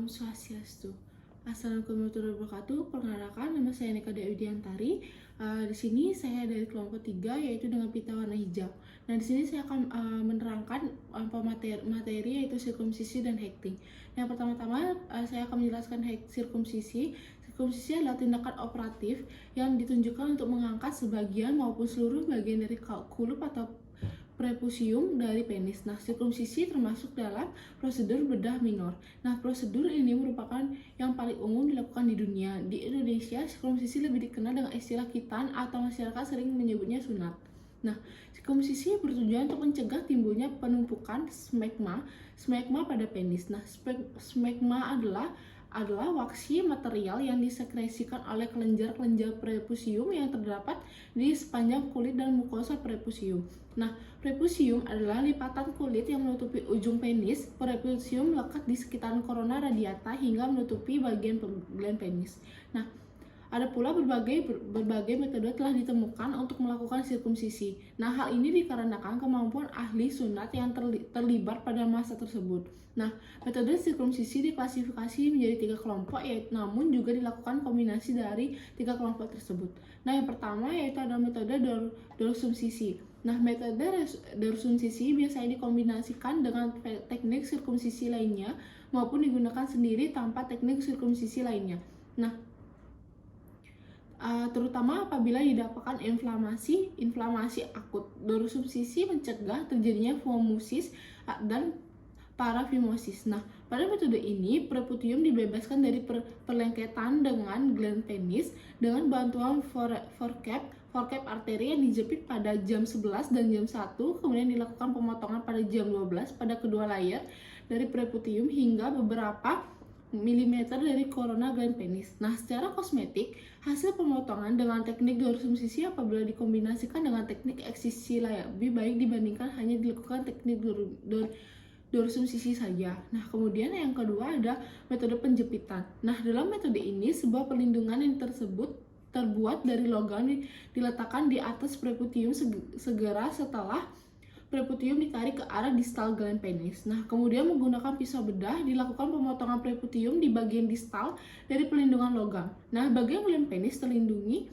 Om Swastiastu. Assalamualaikum warahmatullahi wabarakatuh. Perkenalkan, nama saya Nika Dewi Diantari. Di sini saya dari kelompok 3, yaitu dengan pita warna hijau. Nah, di sini saya akan menerangkan materi yaitu sirkumsisi dan hekting. Yang pertama-tama saya akan menjelaskan sirkumsisi. Sirkumsisi adalah tindakan operatif yang ditunjukkan untuk mengangkat sebagian maupun seluruh bagian dari kulup atau prepusium dari penis. Nah, sirkumsisi termasuk dalam prosedur bedah minor. Nah, prosedur ini merupakan yang paling umum dilakukan di dunia. Di Indonesia, sirkumsisi lebih dikenal dengan istilah khitan atau masyarakat sering menyebutnya sunat. Nah, sirkumsisi bertujuan untuk mencegah timbulnya penumpukan smegma pada penis. Nah, smegma adalah waksi material yang disekresikan oleh kelenjar-kelenjar prepusium yang terdapat di sepanjang kulit dan mukosa prepusium. Nah, prepusium adalah lipatan kulit yang menutupi ujung penis. Prepusium lekat di sekitar corona radiata hingga menutupi bagian penis. Nah, ada pula berbagai metode telah ditemukan untuk melakukan sirkumsisi. Nah, hal ini dikarenakan kemampuan ahli sunat yang terlibat pada masa tersebut. Nah, metode sirkumsisi diklasifikasi menjadi 3 kelompok, namun juga dilakukan kombinasi dari 3 kelompok tersebut. Nah, yang pertama yaitu ada metode dorsumsisi. Nah, metode dorsumsisi biasanya dikombinasikan dengan teknik sirkumsisi lainnya maupun digunakan sendiri tanpa teknik sirkumsisi lainnya. Nah, terutama apabila didapatkan inflamasi akut. Dorsumsisi mencegah terjadinya fomusis dan parafimosis. Nah, pada metode ini prepucium dibebaskan dari perlengketan dengan gland penis dengan bantuan forcap arteri yang dijepit pada jam 11 dan jam 1, kemudian dilakukan pemotongan pada jam 12 pada kedua layar dari prepucium hingga beberapa milimeter dari corona gland penis. Nah, secara kosmetik, hasil pemotongan dengan teknik dorsumsisi apabila dikombinasikan dengan teknik eksisi lebih baik dibandingkan hanya dilakukan teknik dorsumsisi saja. Nah, kemudian yang kedua ada metode penjepitan. Nah, dalam metode ini sebuah perlindungan yang terbuat dari logam diletakkan di atas prepucium segera setelah prepucium ditarik ke arah distal gland penis. Nah, kemudian menggunakan pisau bedah dilakukan pemotongan prepucium di bagian distal dari pelindungan logam. Nah, bagian gland penis terlindungi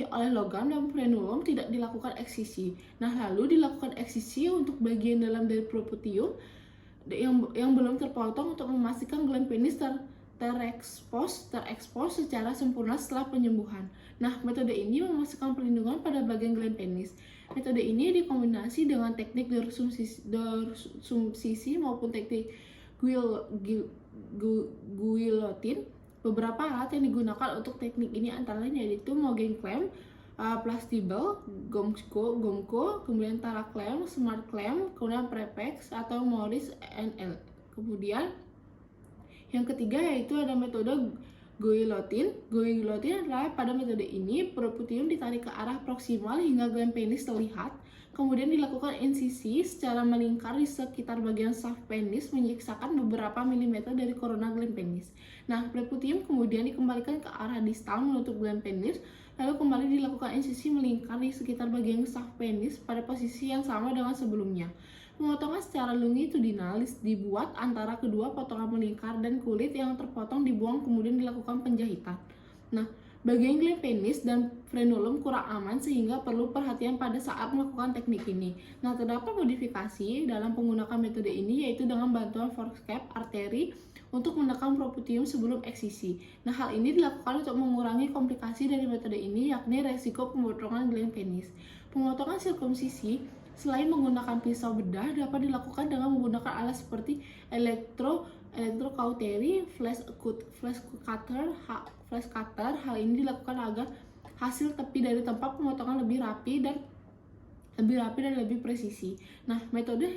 oleh logam dan frenulum tidak dilakukan eksisi. Nah, lalu dilakukan eksisi untuk bagian dalam dari prepucium yang belum terpotong untuk memastikan gland penis terekspos secara sempurna setelah penyembuhan. Nah, metode ini memastikan perlindungan pada bagian gland penis. Metode ini dikombinasi dengan teknik dorsumsisi maupun teknik guillotine. Beberapa alat yang digunakan untuk teknik ini antara lain yaitu Mogen clamp, Plastibel, Gomco, kemudian Tara clamp, Smart clamp, kemudian Prepex atau Morris NL. Kemudian yang ketiga yaitu ada metode guillotine. Guillotine adalah pada metode ini prepucium ditarik ke arah proksimal hingga gland penis terlihat. Kemudian dilakukan insisi secara melingkar di sekitar bagian shaft penis menyiksakan beberapa milimeter dari corona gland penis. Nah, prepucium kemudian dikembalikan ke arah distal menutup gland penis, lalu kembali dilakukan insisi melingkar di sekitar bagian shaft penis pada posisi yang sama dengan sebelumnya. Pemotongan secara longitudinal dibuat antara kedua potongan melingkar dan kulit yang terpotong dibuang kemudian dilakukan penjahitan. Nah, bagian gland penis dan frenulum kurang aman sehingga perlu perhatian pada saat melakukan teknik ini. Nah, terdapat modifikasi dalam menggunakan metode ini yaitu dengan bantuan forcap arteri untuk menekan prepucium sebelum eksisi. Nah, hal ini dilakukan untuk mengurangi komplikasi dari metode ini yakni resiko pemotongan gland penis. Pemotongan sirkumsisi selain menggunakan pisau bedah dapat dilakukan dengan menggunakan alat seperti electrocautery, flash cutter. Hal ini dilakukan agar hasil tepi dari tempat pemotongan lebih rapi dan lebih presisi. Nah, metode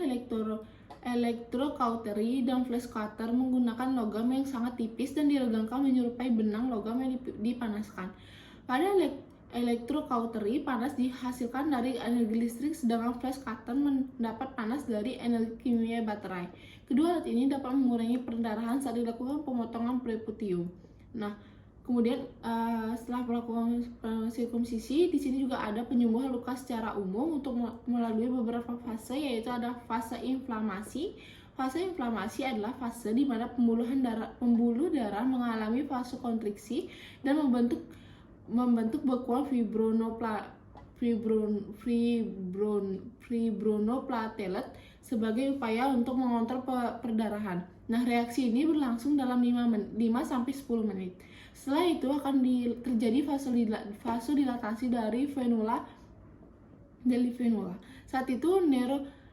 electrocautery dan flash cutter menggunakan logam yang sangat tipis dan diregangkan menyerupai benang logam yang dipanaskan. Pada electrocautery, panas dihasilkan dari energi listrik, sedangkan flash cutter mendapat panas dari energi kimia baterai. Kedua alat ini dapat mengurangi perdarahan saat dilakukan pemotongan prepucium. Nah, kemudian setelah melakukan sirkumsisi, di sini juga ada penyembuhan luka secara umum untuk melalui beberapa fase, yaitu ada fase inflamasi, Fase inflamasi adalah fase di mana pembuluh darah mengalami vasokonstriksi dan membentuk bekuan fibronoplatelet sebagai upaya untuk mengontrol perdarahan. Nah, reaksi ini berlangsung dalam 5-10 menit. Setelah itu akan terjadi vasodilatasi dari venula. Saat itu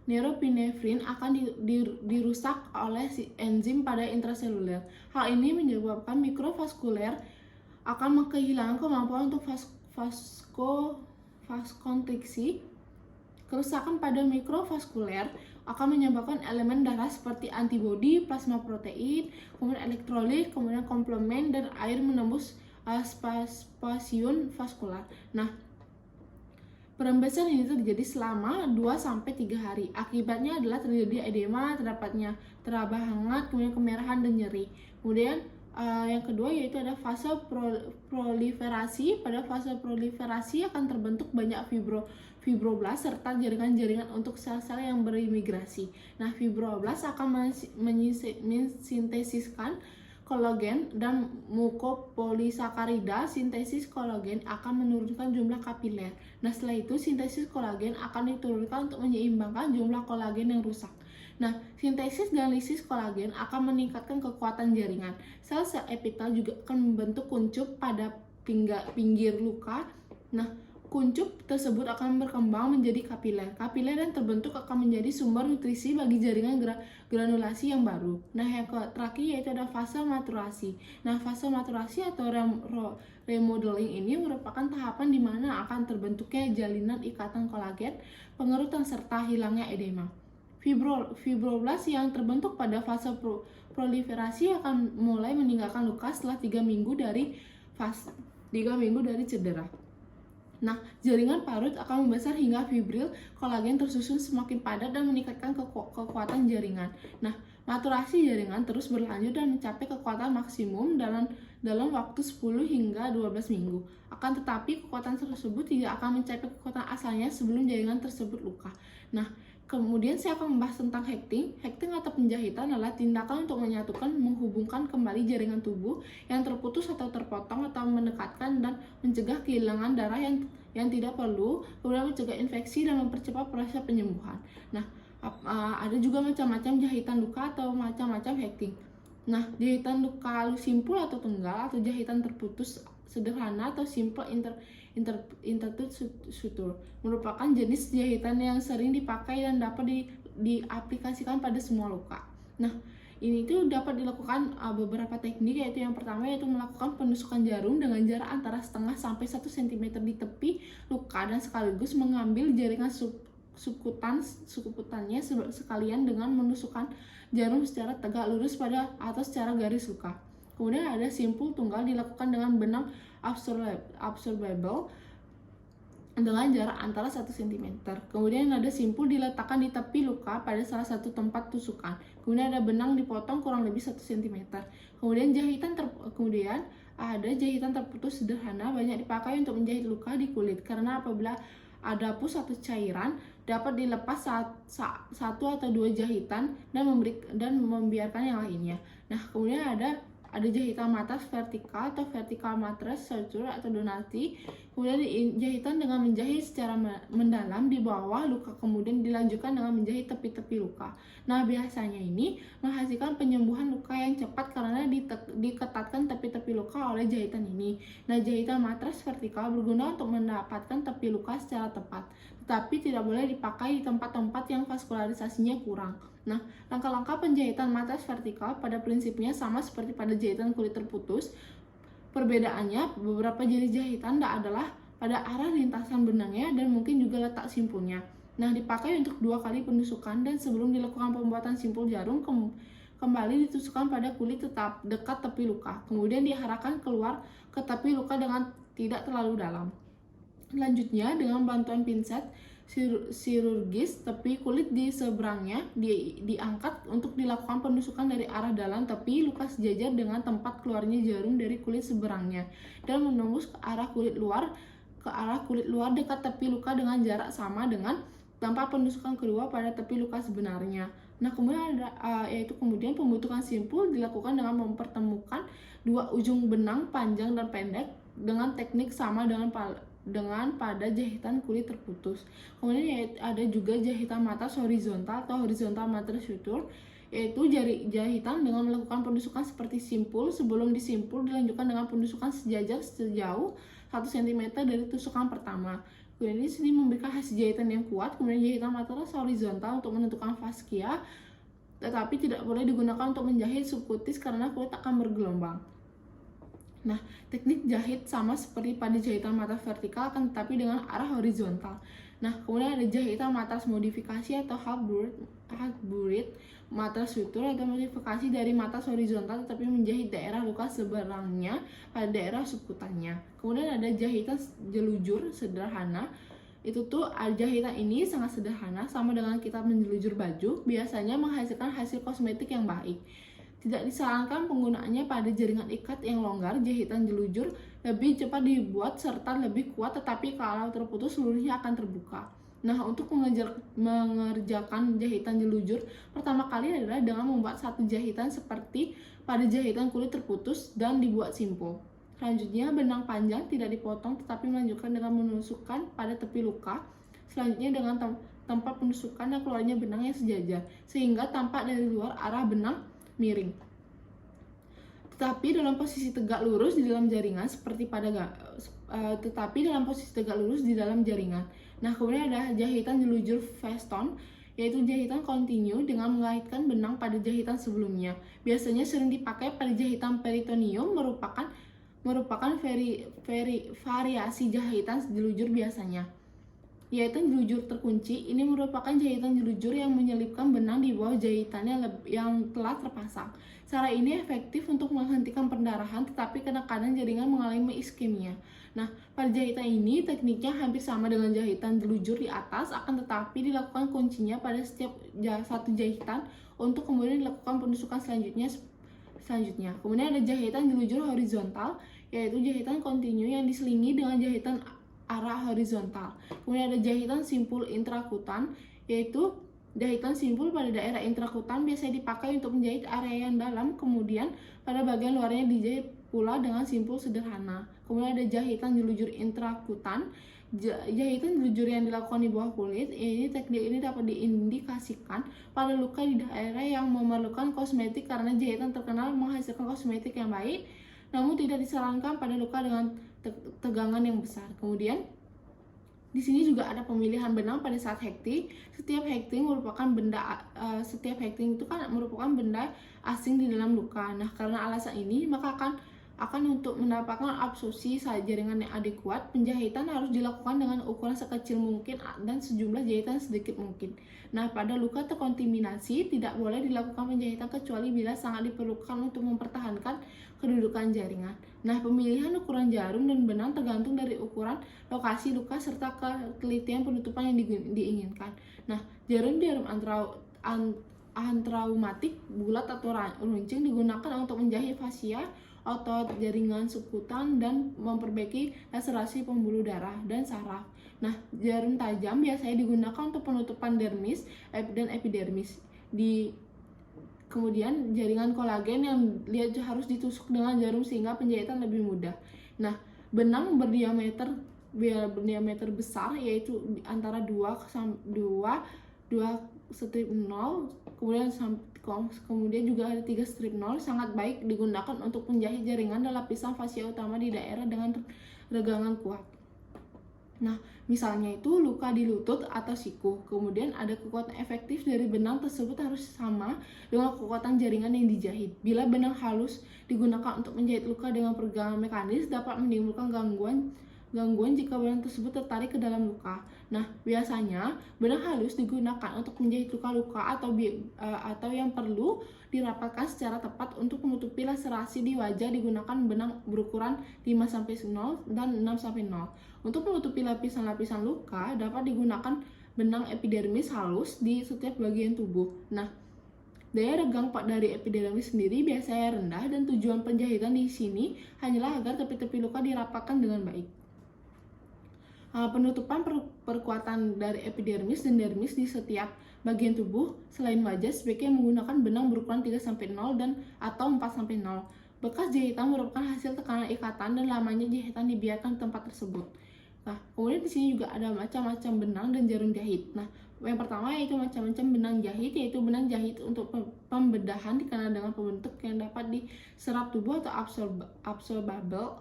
neuropinefrin akan dirusak oleh enzim pada intraseluler. Hal ini menyebabkan mikrovaskuler akan kehilangan kemampuan untuk vasokonstriksi. Kerusakan pada mikrovaskuler akan menyebabkan elemen darah seperti antibodi, plasma protein, kemudian elektrolit, kemudian komplement, dan air menembus spasiun vaskular. Nah, perembesan ini terjadi selama 2-3 hari. Akibatnya adalah terjadi edema, terdapatnya teraba hangat, kemudian kemerahan dan nyeri. Kemudian yang kedua yaitu ada fase proliferasi. Pada fase proliferasi akan terbentuk banyak fibroblast serta jaringan-jaringan untuk sel-sel yang berimigrasi. Nah, fibroblast akan mensintesiskan kolagen dan mukopolisakarida. Sintesis kolagen akan menurunkan jumlah kapiler. Nah, setelah itu sintesis kolagen akan diturunkan untuk menyeimbangkan jumlah kolagen yang rusak. Nah, sintesis dan lisis kolagen akan meningkatkan kekuatan jaringan. Sel-sel epitel juga akan membentuk kuncup pada pinggir luka. Nah, kuncup tersebut akan berkembang menjadi kapiler. Kapiler yang terbentuk akan menjadi sumber nutrisi bagi jaringan granulasi yang baru. Nah, yang terakhir yaitu ada fase maturasi. Nah, fase maturasi atau remodeling ini merupakan tahapan di mana akan terbentuknya jalinan ikatan kolagen, pengerutan serta hilangnya edema. Fibroblast yang terbentuk pada fase proliferasi akan mulai meninggalkan luka setelah 3 minggu dari cedera. Nah, jaringan parut akan membesar hingga fibril kolagen tersusun semakin padat dan meningkatkan kekuatan jaringan. Nah, maturasi jaringan terus berlanjut dan mencapai kekuatan maksimum dalam waktu 10 hingga 12 minggu. Akan tetapi, kekuatan tersebut tidak akan mencapai kekuatan asalnya sebelum jaringan tersebut luka. Nah, kemudian saya akan membahas tentang hekting. Hekting atau penjahitan adalah tindakan untuk menghubungkan kembali jaringan tubuh yang terputus atau terpotong atau mendekatkan dan mencegah kehilangan darah yang tidak perlu, kemudian mencegah infeksi dan mempercepat proses penyembuhan. Nah, ada juga macam-macam jahitan luka atau macam-macam hekting. Nah, jahitan luka simpul atau tunggal atau jahitan terputus sederhana atau simple intertube suture merupakan jenis jahitan yang sering dipakai dan dapat diaplikasikan pada semua luka. Nah, ini itu dapat dilakukan beberapa teknik, yaitu yang pertama yaitu melakukan penusukan jarum dengan jarak antara 0,5 sampai 1 cm di tepi luka dan sekaligus mengambil jaringan subkutannya sekalian dengan menusukkan jarum secara tegak lurus pada atau secara garis luka. Kemudian ada simpul tunggal dilakukan dengan benang absorbable dengan jarak antara 1 cm. Kemudian ada simpul diletakkan di tepi luka pada salah satu tempat tusukan. Kemudian ada benang dipotong kurang lebih 1 cm. Kemudian ada jahitan terputus sederhana banyak dipakai untuk menjahit luka di kulit karena apabila ada pus atau cairan dapat dilepas satu atau 2 jahitan dan membiarkan yang lainnya. Nah, kemudian ada jahitan matras vertikal atau vertical mattress suture atau donati. Kemudian jahitan dengan menjahit secara mendalam di bawah luka, kemudian dilanjutkan dengan menjahit tepi-tepi luka. Nah, biasanya ini menghasilkan penyembuhan luka yang cepat karena diketatkan tepi-tepi luka oleh jahitan ini. Nah, jahitan matras vertikal berguna untuk mendapatkan tepi luka secara tepat, tetapi tidak boleh dipakai di tempat-tempat yang vaskularisasinya kurang. Nah, langkah-langkah penjahitan matras vertikal pada prinsipnya sama seperti pada jahitan kulit terputus. Perbedaannya, beberapa jenis jahitan adalah pada arah lintasan benangnya dan mungkin juga letak simpulnya. Nah, dipakai untuk 2 kali penusukan dan sebelum dilakukan pembuatan simpul jarum kembali ditusukkan pada kulit tetap dekat tepi luka. Kemudian diarahkan keluar ke tepi luka dengan tidak terlalu dalam. Selanjutnya, dengan bantuan pinset chirurgis, tepi kulit di seberangnya diangkat untuk dilakukan penusukan dari arah dalam tepi luka sejajar dengan tempat keluarnya jarum dari kulit seberangnya dan menembus ke arah kulit luar dekat tepi luka dengan jarak sama dengan tempat penusukan kedua pada tepi luka sebenarnya. Nah, kemudian ada kemudian pembentukan simpul dilakukan dengan mempertemukan dua ujung benang panjang dan pendek dengan teknik sama dengan pada jahitan kulit terputus. Kemudian ada juga jahitan matas horizontal atau horizontal matrix suture, yaitu jahitan dengan melakukan penusukan seperti simpul. Sebelum disimpul dilanjutkan dengan penusukan sejajar sejauh 1 cm dari tusukan pertama. Kemudian di sini memberikan hasil jahitan yang kuat. Kemudian jahitan matrix horizontal untuk menentukan fascia, tetapi tidak boleh digunakan untuk menjahit subkutis karena kulit akan bergelombang. Nah, teknik jahit sama seperti pada jahitan matas vertikal, akan tetapi dengan arah horizontal. Nah, kemudian ada jahitan matas modifikasi atau half-buried matas suture atau modifikasi dari matas horizontal tetapi menjahit daerah luka seberangnya pada daerah subkutannya. Kemudian ada jahitan jelujur sederhana. Itu tuh jahitan ini sangat sederhana, sama dengan kita menjelujur baju, biasanya menghasilkan hasil kosmetik yang baik. Tidak disarankan penggunaannya pada jaringan ikat yang longgar. Jahitan jelujur lebih cepat dibuat serta lebih kuat, tetapi kalau terputus seluruhnya akan terbuka. Nah, untuk mengerjakan jahitan jelujur pertama kali adalah dengan membuat satu jahitan seperti pada jahitan kulit terputus dan dibuat simpul. Selanjutnya, benang panjang tidak dipotong tetapi melanjutkan dengan menusukkan pada tepi luka. Selanjutnya dengan tempat penusukan dan keluarnya benang yang sejajar sehingga tampak dari luar arah benang miring, tetapi dalam posisi tegak lurus di dalam jaringan Nah, kemudian ada jahitan jelujur veston, yaitu jahitan kontinu dengan mengaitkan benang pada jahitan sebelumnya. Biasanya sering dipakai pada jahitan peritoneum, merupakan variasi jahitan jelujur biasanya. Jahitan jelujur terkunci ini merupakan jahitan jelujur yang menyelipkan benang di bawah jahitannya yang telah terpasang. Cara ini efektif untuk menghentikan pendarahan, tetapi kadang-kadang jaringan mengalami iskemia. Nah, pada jahitan ini tekniknya hampir sama dengan jahitan jelujur di atas, akan tetapi dilakukan kuncinya pada setiap satu jahitan untuk kemudian dilakukan penusukan selanjutnya. Kemudian ada jahitan jelujur horizontal, yaitu jahitan kontinu yang diselingi dengan jahitan arah horizontal. Kemudian ada jahitan simpul intrakutan, yaitu jahitan simpul pada daerah intrakutan biasanya dipakai untuk menjahit area yang dalam, kemudian pada bagian luarnya dijahit pula dengan simpul sederhana. Kemudian ada jahitan jelujur intrakutan, jahitan jelujur yang dilakukan di bawah kulit. Teknik ini dapat diindikasikan pada luka di daerah yang memerlukan kosmetik karena jahitan terkenal menghasilkan kosmetik yang baik, namun tidak disarankan pada luka dengan tegangan yang besar. Kemudian di sini juga ada pemilihan benang pada saat hekting. Setiap hekting itu kan merupakan benda asing di dalam luka. Nah, karena alasan ini maka akan untuk mendapatkan absorpsi jaringan yang adekuat, penjahitan harus dilakukan dengan ukuran sekecil mungkin dan sejumlah jahitan sedikit mungkin. Nah, pada luka terkontaminasi tidak boleh dilakukan penjahitan kecuali bila sangat diperlukan untuk mempertahankan kedudukan jaringan. Nah, pemilihan ukuran jarum dan benang tergantung dari ukuran, lokasi luka serta ketelitian penutupan yang diinginkan. Nah, jarum antraumatik bulat atau runcing digunakan untuk menjahit fascia, otot, jaringan subkutan, dan memperbaiki laserasi pembuluh darah dan saraf. Nah, jarum tajam biasanya digunakan untuk penutupan dermis dan epidermis. Kemudian jaringan kolagen yang harus ditusuk dengan jarum sehingga penjahitan lebih mudah. Nah, benang berdiameter besar, yaitu antara 2 strip 0, kemudian juga ada 3 strip 0, sangat baik digunakan untuk menjahit jaringan dan lapisan fascia utama di daerah dengan regangan kuat. Nah, misalnya itu luka di lutut atau siku. Kemudian ada kekuatan efektif dari benang tersebut harus sama dengan kekuatan jaringan yang dijahit. Bila benang halus digunakan untuk menjahit luka dengan peregangan mekanis dapat menimbulkan gangguan jika benang tersebut tertarik ke dalam luka. Nah, biasanya benang halus digunakan untuk menjahit luka-luka atau yang perlu dirapatkan secara tepat. Untuk menutupi laserasi di wajah digunakan benang berukuran 5-0 dan 6-0. Untuk menutupi lapisan-lapisan luka dapat digunakan benang epidermis halus di setiap bagian tubuh. Nah, daya regang dari epidermis sendiri biasanya rendah dan tujuan penjahitan di sini hanyalah agar tepi-tepi luka dirapatkan dengan baik. Penutupan perkuatan dari epidermis dan dermis di setiap bagian tubuh selain wajah sebaiknya menggunakan benang berukuran 3-0 dan atau 4-0. Bekas jahitan merupakan hasil tekanan ikatan dan lamanya jahitan dibiarkan di tempat tersebut. Nah, kemudian di sini juga ada macam-macam benang dan jarum jahit. Nah, yang pertama yaitu macam-macam benang jahit, yaitu benang jahit untuk pembedahan dikenal dengan pembentuk yang dapat diserap tubuh atau absorbable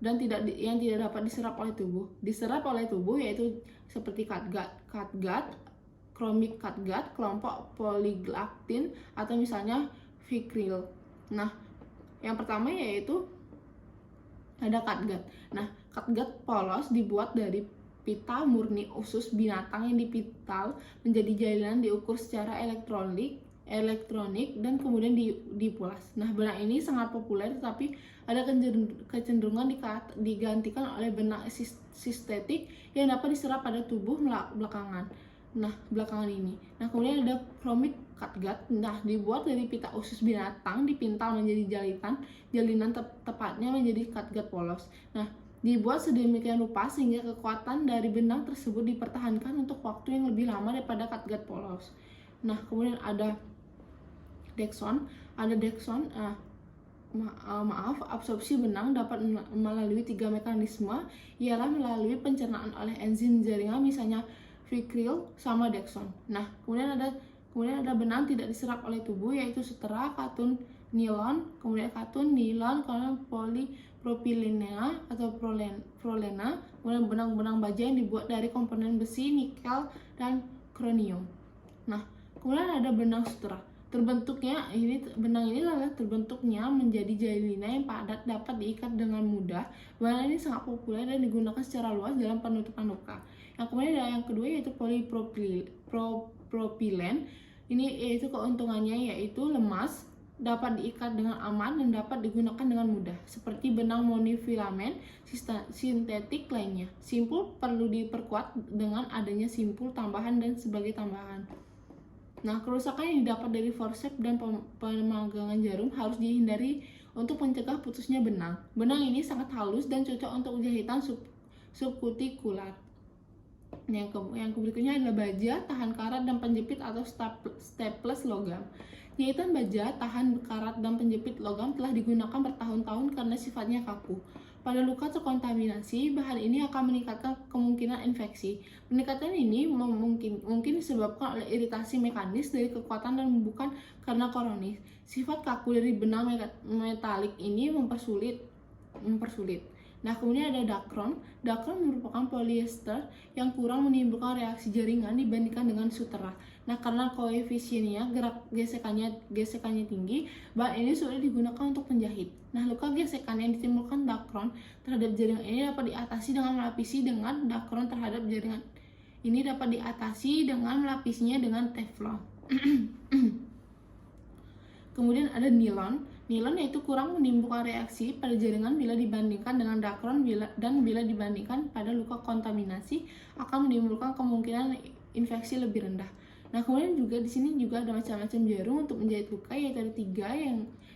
dan yang tidak dapat diserap oleh tubuh. Diserap oleh tubuh yaitu seperti catgut, chromic catgut, kelompok polyglactin atau misalnya vicryl. Nah, yang pertama yaitu ada catgut. Nah, catgut polos dibuat dari pita murni usus binatang yang dipital menjadi jalinan diukur secara elektronik dan kemudian dipulas. Nah, benang ini sangat populer tetapi ada kecenderungan digantikan oleh benang sintetik yang dapat diserap pada tubuh belakangan ini. Nah, kemudian ada chromic catgut. Nah, dibuat dari pita usus binatang dipintal menjadi jalinan tepatnya menjadi catgut polos. Nah, dibuat sedemikian rupa sehingga kekuatan dari benang tersebut dipertahankan untuk waktu yang lebih lama daripada catgut polos. Nah, kemudian ada Dexon. Absorpsi benang dapat melalui 3 mekanisme, ialah melalui pencernaan oleh enzim jaringan misalnya vicryl sama Dexon. Nah, kemudian ada benang tidak diserap oleh tubuh yaitu sutera, katun, nilon, kemudian katun, nilon, kemudian polipropilena atau prolena, kemudian benang-benang baja yang dibuat dari komponen besi, nikel, dan kronium. Nah, kemudian ada benang sutera. Benang ini adalah terbentuknya menjadi jalinan yang padat dapat diikat dengan mudah. Benang ini sangat populer dan digunakan secara luas dalam penutupan luka. Yang kemudian ada yang kedua yaitu polipropylen. Ini yaitu keuntungannya yaitu lemas, dapat diikat dengan aman dan dapat digunakan dengan mudah. Seperti benang monofilament sintetik lainnya. Simpul perlu diperkuat dengan adanya simpul tambahan dan sebagai tambahan. Nah, kerusakan yang didapat dari forceps dan pemanggangan jarum harus dihindari untuk mencegah putusnya benang. Benang ini sangat halus dan cocok untuk jahitan subkutikular. Yang berikutnya adalah baja, tahan karat dan penjepit atau staples logam. Jahitan baja, tahan karat dan penjepit logam telah digunakan bertahun-tahun karena sifatnya kaku. Pada luka terkontaminasi, bahan ini akan meningkatkan kemungkinan infeksi. Peningkatan ini mungkin disebabkan oleh iritasi mekanis dari kekuatan dan bukan karena koronis. Sifat kaku dari benang metalik ini mempersulit. Nah, kemudian ada Dacron. Dacron merupakan polyester yang kurang menimbulkan reaksi jaringan dibandingkan dengan sutera. Nah, karena koefisiennya gesekannya tinggi, bahan ini sulit digunakan untuk penjahit. Nah, luka gesekan yang ditimbulkan Dacron terhadap jaringan ini dapat diatasi dengan melapisi dengan Dacron terhadap jaringan. Ini dapat diatasi dengan melapisinya dengan Teflon. Kemudian ada nilon. Nilon yaitu kurang menimbulkan reaksi pada jaringan bila dibandingkan dengan Dacron dan bila dibandingkan pada luka kontaminasi akan menimbulkan kemungkinan infeksi lebih rendah. Nah, kemudian juga di sini juga ada macam-macam jarum untuk menjahit luka, yaitu ada 3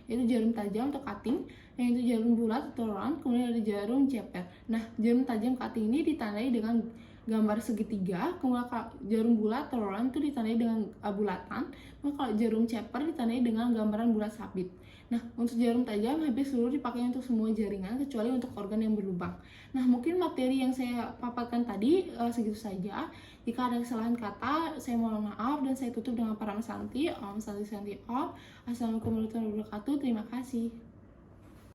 yaitu jarum tajam atau cutting, yaitu jarum bulat atau round, kemudian ada jarum ceper. Nah, jarum tajam cutting ini ditandai dengan gambar segitiga, kemudian jarum bulat atau round itu ditandai dengan bulatan, kalau jarum ceper ditandai dengan gambaran bulat sabit. Nah, untuk jarum tajam hampir seluruh dipakai untuk semua jaringan kecuali untuk organ yang berlubang. Nah, mungkin materi yang saya paparkan tadi segitu saja. Jika ada kesalahan kata, saya mohon maaf dan saya tutup dengan para Om Santi Om. Assalamualaikum warahmatullahi wabarakatuh. Terima kasih.